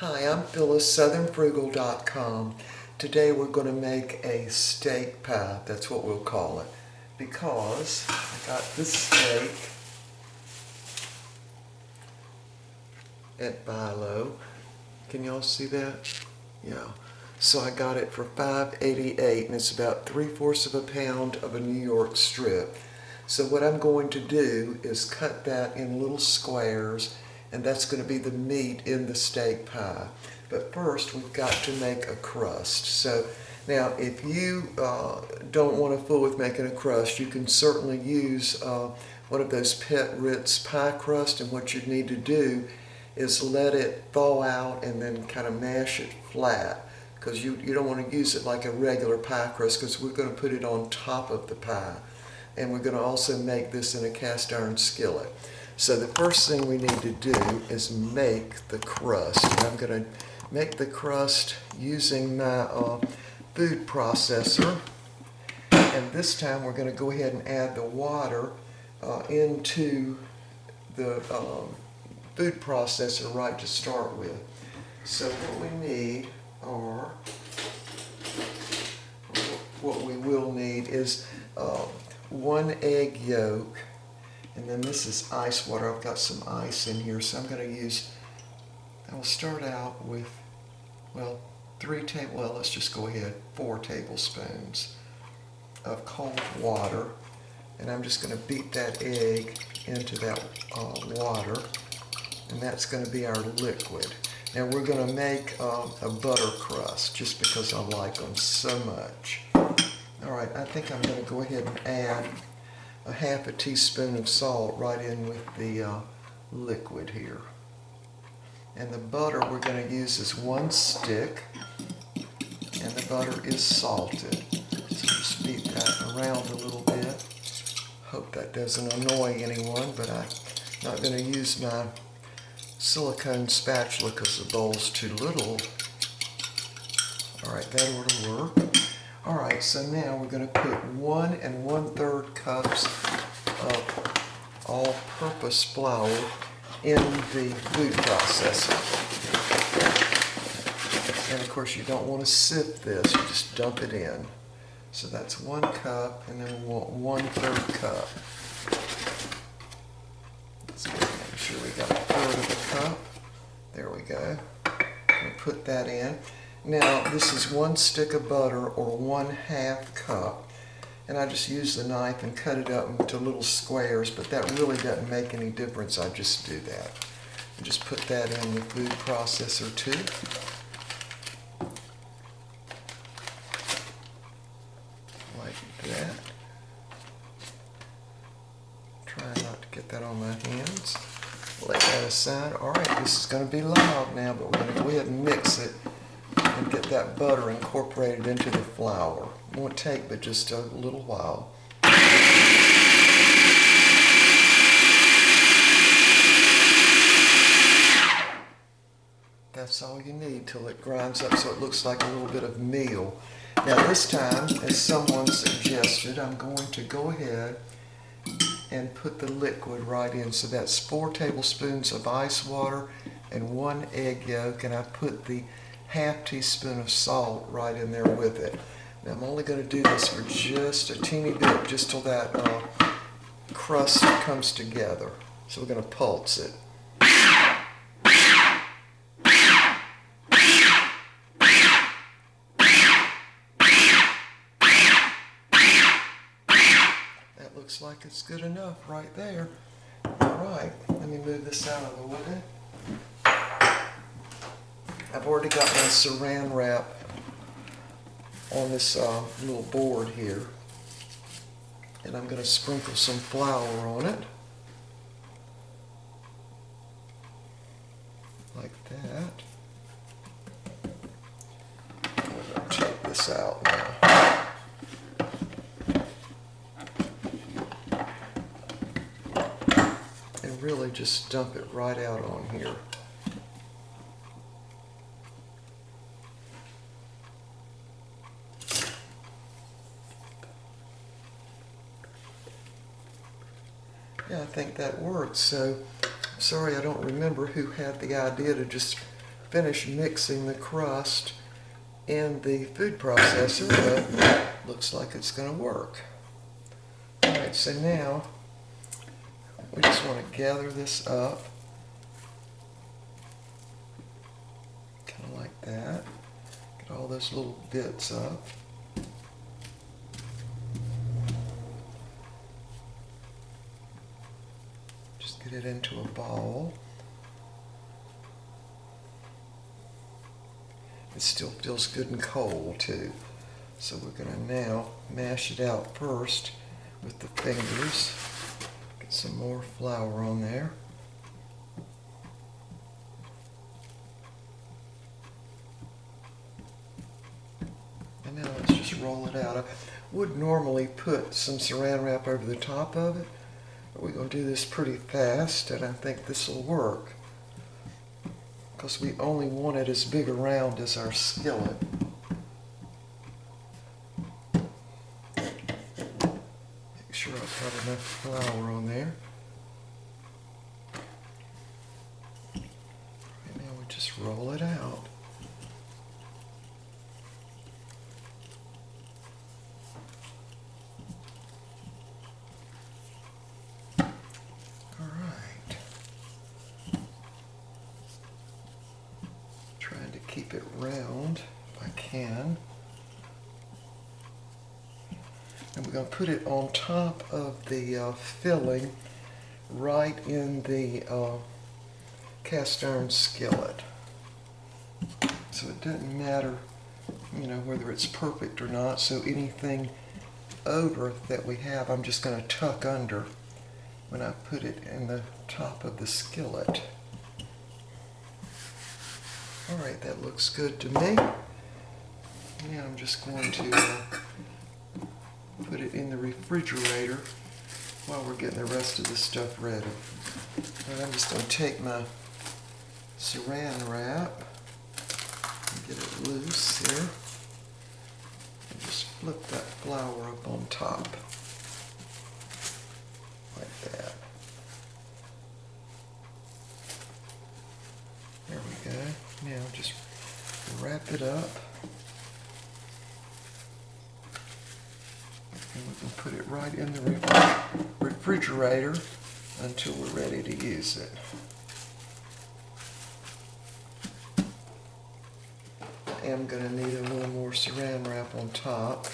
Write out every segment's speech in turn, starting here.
Hi, I'm Phyllis, southernfrugal.com. Today we're going to make a steak pie. That's what we'll call it. Because I got this steak at Bilo. Can y'all see that? Yeah. So I got it for $5.88 and it's about 3/4 of a pound of a New York strip. So what I'm going to do is cut that in little squares, and that's going to be the meat in the steak pie. But first we've got to make a crust. So now if you don't want to fool with making a crust, you can certainly use one of those Pet Ritz pie crust, and what you need to do is let it thaw out and then kind of mash it flat, because you don't want to use it like a regular pie crust, because we're going to put it on top of the pie. And we're going to also make this in a cast iron skillet. So the first thing we need to do is make the crust. And I'm going to make the crust using my food processor. And this time we're going to go ahead and add the water into the food processor right to start with. So what we need are, what we will need is 1 egg yolk, and then this is ice water. I've got some ice in here, so I'm going to use, I will start out with, well, 4 tablespoons of cold water, and I'm just going to beat that egg into that water, and that's going to be our liquid. Now we're going to make a butter crust, just because I like them so much. Alright, I think I'm going to go ahead and add a 1/2 teaspoon of salt right in with the liquid here. And the butter we're going to use is 1 stick, and the butter is salted. So just beat that around a little bit. Hope that doesn't annoy anyone, but I'm not going to use my silicone spatula because the bowl's too little. Alright, that ought to work. Alright, so now we're going to put 1 1/3 cups of all-purpose flour in the food processor. And of course you don't want to sift this, you just dump it in. So that's 1 cup, and then we want 1/3 cup. Let's make sure we got 1/3 of a cup. There we go. We'll put that in. Now this is 1 stick of butter, or 1/2 cup, and I just use the knife and cut it up into little squares, but that really doesn't make any difference. I just do that. And just put that in the food processor too. Like that. Try not to get that on my hands. Lay that aside. Alright, this is going to be loud now, but we're going to go ahead and mix it and get that butter incorporated into the flour. It won't take but just a little while. That's all you need till it grinds up so it looks like a little bit of meal. Now this time, as someone suggested, I'm going to go ahead and put the liquid right in. So that's 4 tablespoons of ice water and 1 egg yolk, and I put the 1/2 teaspoon of salt right in there with it. Now I'm only going to do this for just a teeny bit, just till that crust comes together. So we're going to pulse it. That looks like it's good enough right there. Alright, let me move this out of the way. I've already got my saran wrap on this little board here, and I'm going to sprinkle some flour on it, like that. I'm going to take this out now. And really just dump it right out on here. Yeah, I think that works. So, sorry I don't remember who had the idea to just finish mixing the crust in the food processor, but looks like it's going to work. Alright, so now we just want to gather this up, kind of like that. Get all those little bits up. Just get it into a ball. It still feels good and cold too. So we're going to now mash it out first with the fingers. Get some more flour on there. And now let's just roll it out. I would normally put some saran wrap over the top of it, but we're going to do this pretty fast, and I think this will work, because we only want it as big around as our skillet. Make sure I've got enough flour on there. And now we just roll it out. Keep it round if I can. And we're going to put it on top of the filling right in the cast iron skillet. So it doesn't matter, you know, whether it's perfect or not. So anything over that we have, I'm just going to tuck under when I put it in the top of the skillet. Alright, that looks good to me. Now I'm just going to put it in the refrigerator while we're getting the rest of the stuff ready. And I'm just going to take my saran wrap and get it loose here. And just flip that flour up on top. Like that. There we go. Now just wrap it up, and we can put it right in the refrigerator until we're ready to use it. I am going to need a little more saran wrap on top,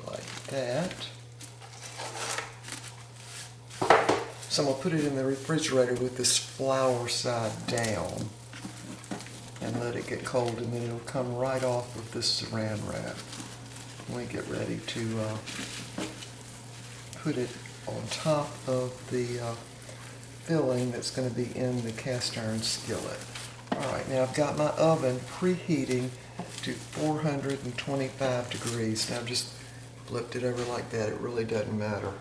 like that. So I'm going to put it in the refrigerator with this flour side down and let it get cold, and then it'll come right off of this saran wrap. When we get ready to put it on top of the filling that's going to be in the cast iron skillet. Alright, now I've got my oven preheating to 425 degrees. Now I've just flipped it over like that. It really doesn't matter.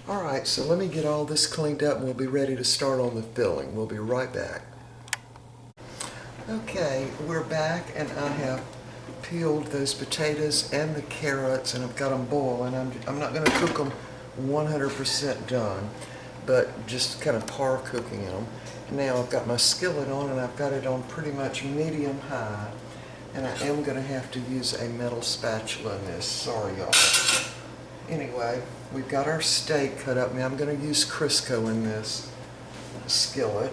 Alright, so let me get all this cleaned up and we'll be ready to start on the filling. We'll be right back. Okay, we're back, and I have peeled those potatoes and the carrots, and I've got them boiling. I'm not going to cook them 100% done, but just kind of par cooking them. Now I've got my skillet on, and I've got it on pretty much medium high, and I am going to have to use a metal spatula in this. Sorry, y'all. Anyway, we've got our steak cut up. Now I'm going to use Crisco in this skillet.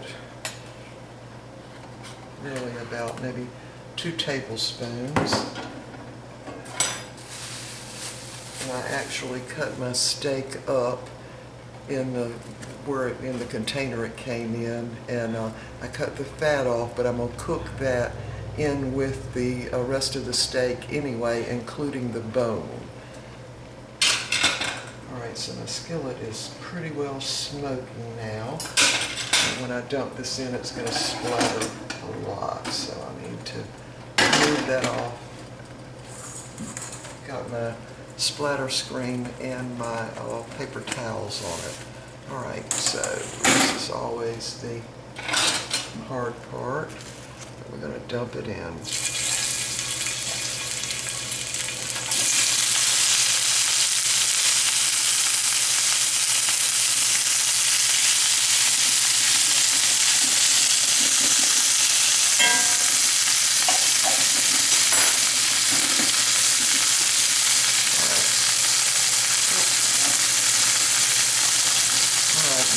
Really about maybe 2 tablespoons. And I actually cut my steak up in the container it came in, and I cut the fat off, but I'm going to cook that in with the rest of the steak anyway, including the bone. Alright, so my skillet is pretty well smoking now. And when I dump this in, it's going to splatter a lot, so I need to move that off. Got my splatter screen and my paper towels on it. Alright, so this is always the hard part. We're going to dump it in.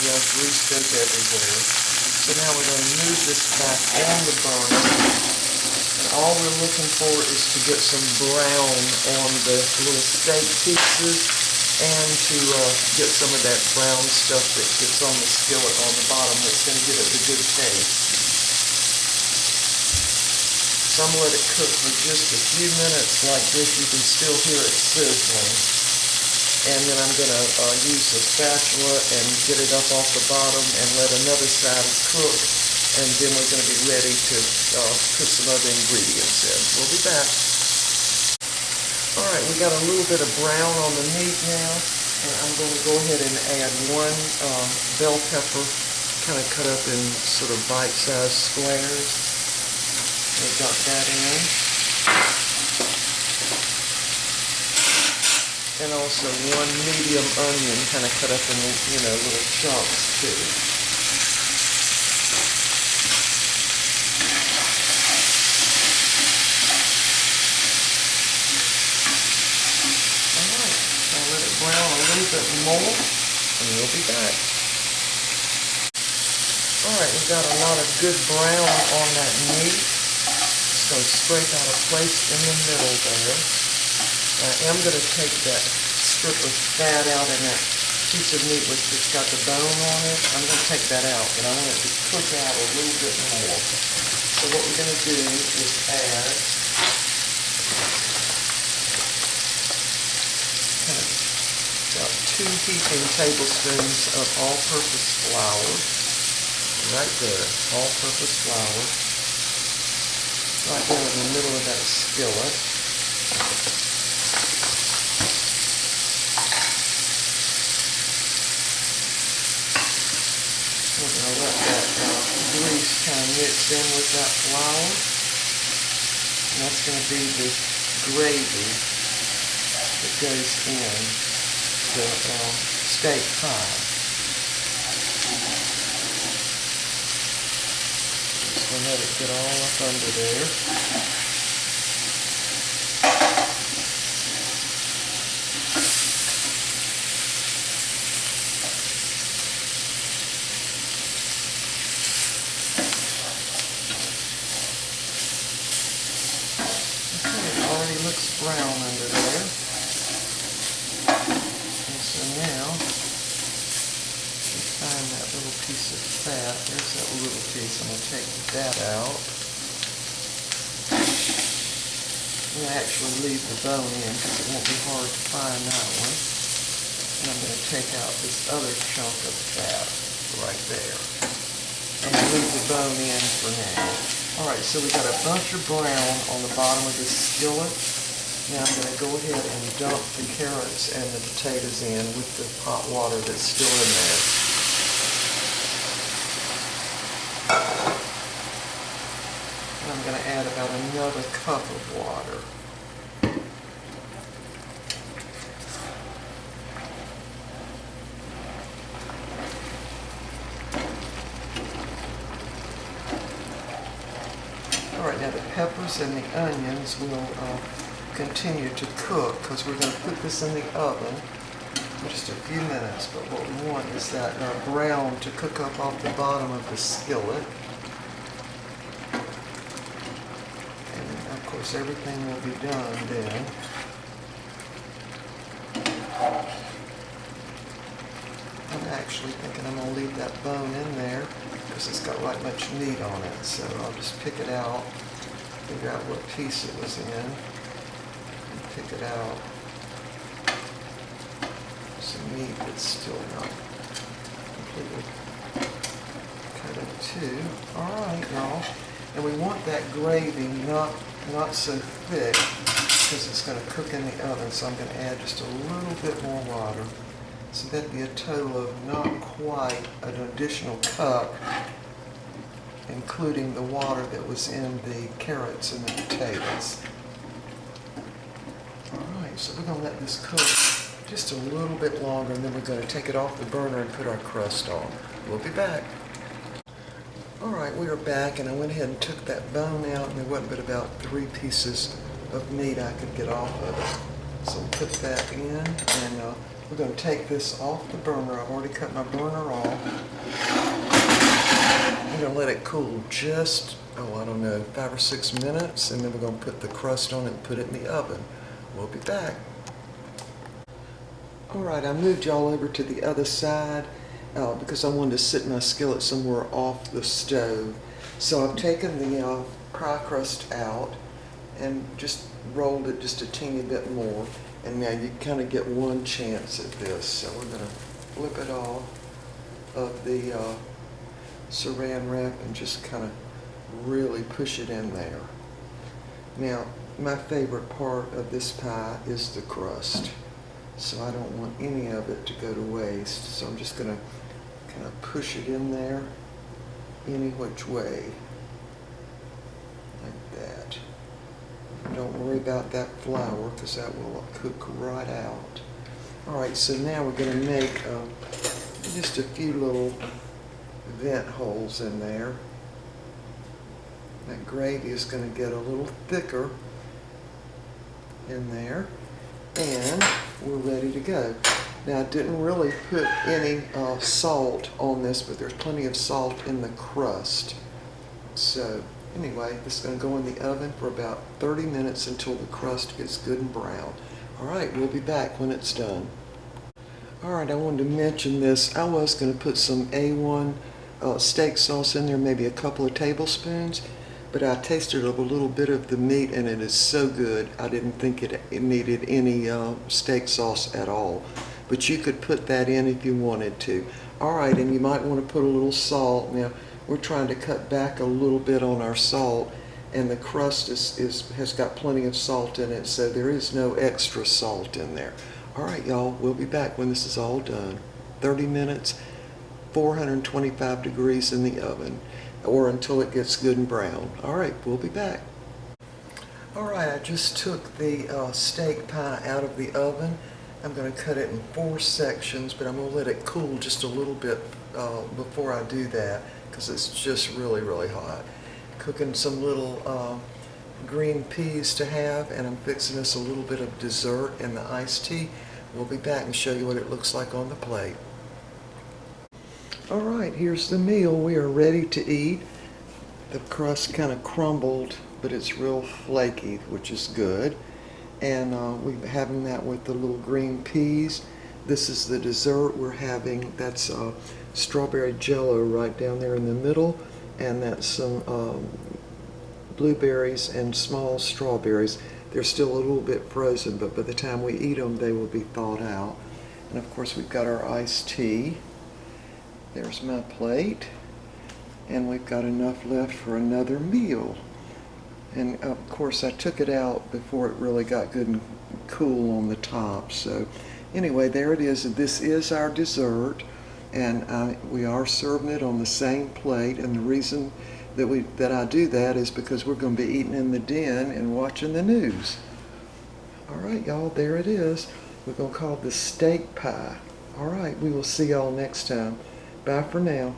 Yeah, grease goes everywhere. So now we're going to move this back on the burner. And all we're looking for is to get some brown on the little steak pieces and to get some of that brown stuff that gets on the skillet on the bottom that's going to give it the good taste. So I'm going to let it cook for just a few minutes like this. You can still hear it sizzling. And then I'm going to use the spatula and get it up off the bottom and let another side cook. And then we're going to be ready to put some other ingredients in. We'll be back. All right, we got a little bit of brown on the meat now. And I'm going to go ahead and add one bell pepper, kind of cut up in sort of bite-sized squares. We've got that in. And also one medium onion kind of cut up in, little chunks too. Alright, I'll let it brown a little bit more and we'll be back. Alright, we've got a lot of good brown on that meat. So scrape out a place in the middle there. I am going to take that strip of fat out in that piece of meat which has got the bone on it. I'm going to take that out, but I want it to cook out a little bit more. So what we're going to do is add about 2 heaping tablespoons of all-purpose flour. Right there, all-purpose flour. Right there in the middle of that skillet. We're going to let that grease kind of mix in with that flour. And that's going to be the gravy that goes in the steak pie. And let it get all up under there. Okay, it already looks brown under there. And so now, find that little piece of fat. There's that little piece. I'm going to take that out. I'm going to actually leave the bone in because it won't be hard to find that one. And I'm going to take out this other chunk of fat right there. And leave the bone in for now. Alright, so we got a bunch of brown on the bottom of this skillet. Now I'm going to go ahead and dump the carrots and the potatoes in with the hot water that's still in there. And I'm going to add about another cup of water. Alright, now the peppers and the onions will continue to cook because we're going to put this in the oven in just a few minutes. But what we want is that brown to cook up off the bottom of the skillet. And of course everything will be done then. I'm actually thinking I'm going to leave that bone in there because it's got right much meat on it. So I'll just pick it out, figure out what piece it was in, and pick it out. Some meat that's still not completely cut in two. Alright, y'all. And we want that gravy not so thick because it's going to cook in the oven. So I'm going to add just a little bit more water. So that'd be a total of not quite an additional cup, including the water that was in the carrots and the potatoes. Alright, so we're going to let this cook just a little bit longer, and then we're going to take it off the burner and put our crust on. We'll be back. Alright, we are back, and I went ahead and took that bone out, and there wasn't but about 3 pieces of meat I could get off of it. So we'll put that in, and we're going to take this off the burner. I've already cut my burner off. I'm going to let it cool just, I don't know, 5 or 6 minutes, and then we're going to put the crust on it and put it in the oven. We'll be back. Alright, I moved y'all over to the other side because I wanted to sit my skillet somewhere off the stove. So I've taken the pie crust out and just rolled it just a teeny bit more. And now you kind of get one chance at this. So we're going to flip it off of the saran wrap and just kind of really push it in there. Now, my favorite part of this pie is the crust. So I don't want any of it to go to waste. So I'm just going to kind of push it in there any which way. Like that. Don't worry about that flour because that will cook right out. Alright, so now we're going to make just a few little vent holes in there. That gravy is going to get a little thicker in there. And we're ready to go. Now, I didn't really put any salt on this, but there's plenty of salt in the crust. So anyway, this is going to go in the oven for about 30 minutes until the crust gets good and brown. Alright, we'll be back when it's done. Alright, I wanted to mention this. I was going to put some A1 steak sauce in there, maybe a couple of tablespoons, but I tasted a little bit of the meat and it is so good I didn't think it needed any steak sauce at all. But you could put that in if you wanted to. Alright, and you might want to put a little salt. Now, we're trying to cut back a little bit on our salt, and the crust has got plenty of salt in it, so there is no extra salt in there. Alright, y'all, we'll be back when this is all done. 30 minutes, 425 degrees in the oven, or until it gets good and brown. Alright, we'll be back. Alright, I just took the steak pie out of the oven. I'm going to cut it in 4 sections, but I'm going to let it cool just a little bit before I do that, because it's just really, really hot. Cooking some little green peas to have, and I'm fixing us a little bit of dessert and the iced tea. We'll be back and show you what it looks like on the plate. Alright, here's the meal. We are ready to eat. The crust kind of crumbled, but it's real flaky, which is good. And we're having that with the little green peas. This is the dessert we're having. That's strawberry jello right down there in the middle, and that's some blueberries and small strawberries. They're still a little bit frozen, but by the time we eat them, they will be thawed out. And of course, we've got our iced tea. There's my plate, and we've got enough left for another meal. And of course I took it out before it really got good and cool on the top. So anyway, there it is. This is our dessert, and we are serving it on the same plate. And the reason that I do that is because we're going to be eating in the den and watching the news. Alright, y'all, there it is. We're going to call it the steak pie. Alright, we will see y'all next time. Bye for now.